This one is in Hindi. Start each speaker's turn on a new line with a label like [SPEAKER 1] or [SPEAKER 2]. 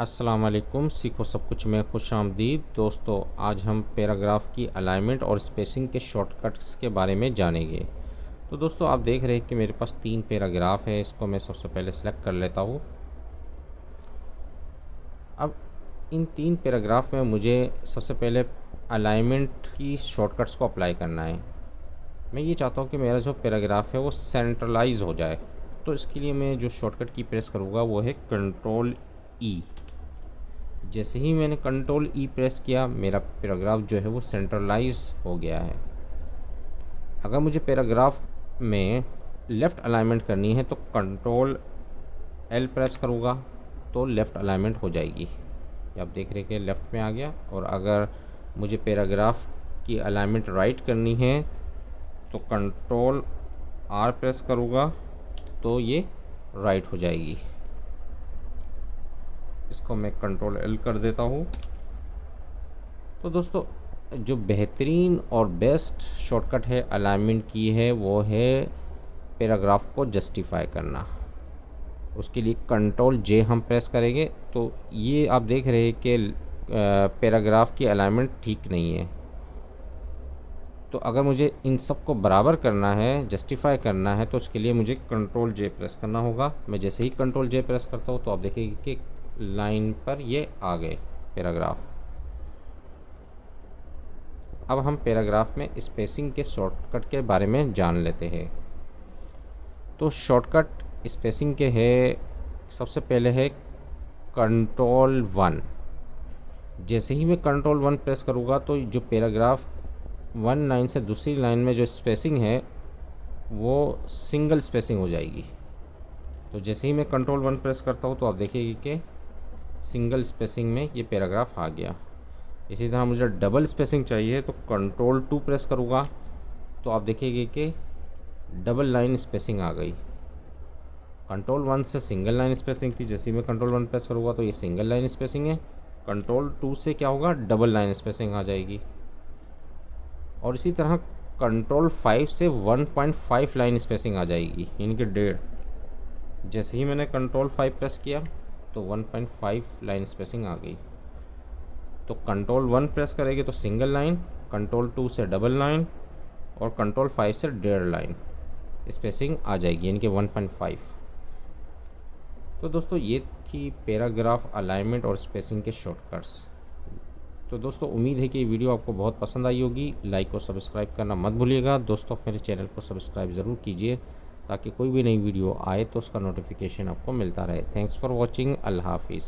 [SPEAKER 1] अस्सलाम वालेकुम। सीखो सब कुछ में खुश आमदीद। दोस्तों, आज हम पैराग्राफ की अलाइनमेंट और स्पेसिंग के शॉर्टकट्स के बारे में जानेंगे। तो दोस्तों, आप देख रहे हैं कि मेरे पास 3 पैराग्राफ है। इसको मैं सबसे पहले सेलेक्ट कर लेता हूँ। अब इन 3 पैराग्राफ में मुझे सबसे पहले अलाइनमेंट की शॉर्टकट्स को अप्लाई करना है। मैं ये चाहता हूँ कि मेरा जो पैराग्राफ है वो सेंट्रलाइज हो जाए। तो इसके लिए मैं जो शॉर्टकट की प्रेस करूँगा वो है कंट्रोल ई। जैसे ही मैंने कंट्रोल ई प्रेस किया, मेरा पैराग्राफ जो है वो सेंट्रलाइज हो गया है। अगर मुझे पैराग्राफ में लेफ़्ट अलाइनमेंट करनी है तो कंट्रोल एल प्रेस करूँगा तो लेफ़्ट अलाइनमेंट हो जाएगी। ये आप देख रहे हैं कि लेफ़्ट में आ गया। और अगर मुझे पैराग्राफ की अलाइनमेंट राइट करनी है तो कंट्रोल आर प्रेस करूँगा तो ये राइट हो जाएगी। इसको मैं कंट्रोल एल कर देता हूँ। तो दोस्तों, जो बेहतरीन और बेस्ट शॉर्टकट है अलाइनमेंट की है वो है पैराग्राफ को जस्टिफाई करना। उसके लिए कंट्रोल जे हम प्रेस करेंगे तो ये आप देख रहे हैं कि पैराग्राफ की अलाइनमेंट ठीक नहीं है। तो अगर मुझे इन सब को बराबर करना है, जस्टिफाई करना है, तो उसके लिए मुझे कंट्रोल जे प्रेस करना होगा। मैं जैसे ही कंट्रोल जे प्रेस करता हूँ तो आप देखेंगे कि लाइन पर ये आ गए पैराग्राफ। अब हम पैराग्राफ में स्पेसिंग के शॉर्टकट के बारे में जान लेते हैं। तो शॉर्टकट स्पेसिंग के है, सबसे पहले है कंट्रोल 1। जैसे ही मैं कंट्रोल 1 प्रेस करूँगा तो जो पैराग्राफ 1 लाइन से दूसरी लाइन में जो स्पेसिंग है वो सिंगल स्पेसिंग हो जाएगी। तो जैसे ही मैं कंट्रोल 1 प्रेस करता हूँ तो आप देखेंगे कि सिंगल स्पेसिंग में ये पैराग्राफ आ गया। इसी तरह मुझे डबल स्पेसिंग चाहिए तो कंट्रोल 2 प्रेस करूँगा तो आप देखेंगे कि डबल लाइन स्पेसिंग आ गई। कंट्रोल 1 से सिंगल लाइन स्पेसिंग थी, जैसे ही मैं कंट्रोल 1 प्रेस करूँगा तो ये सिंगल लाइन स्पेसिंग है। कंट्रोल 2 से क्या होगा, डबल लाइन स्पेसिंग आ जाएगी। और इसी तरह कंट्रोल 5 से 1.5 लाइन स्पेसिंग आ जाएगी, यानी कि 1.5। जैसे ही मैंने कंट्रोल 5 प्रेस किया तो 1.5 लाइन स्पेसिंग आ गई। तो कंट्रोल 1 प्रेस करेंगे तो सिंगल लाइन, कंट्रोल 2 से डबल लाइन और कंट्रोल 5 से 1.5 लाइन स्पेसिंग आ जाएगी, यानी कि 1.5। तो दोस्तों, ये थी पैराग्राफ अलाइनमेंट और स्पेसिंग के शॉर्टकट्स। तो दोस्तों, उम्मीद है कि ये वीडियो आपको बहुत पसंद आई होगी। लाइक और सब्सक्राइब करना मत भूलिएगा। दोस्तों, मेरे चैनल को सब्सक्राइब ज़रूर कीजिए ताकि कोई भी नई वीडियो आए तो उसका नोटिफिकेशन आपको मिलता रहे। Thanks for watching. अल्लाह हाफिज़।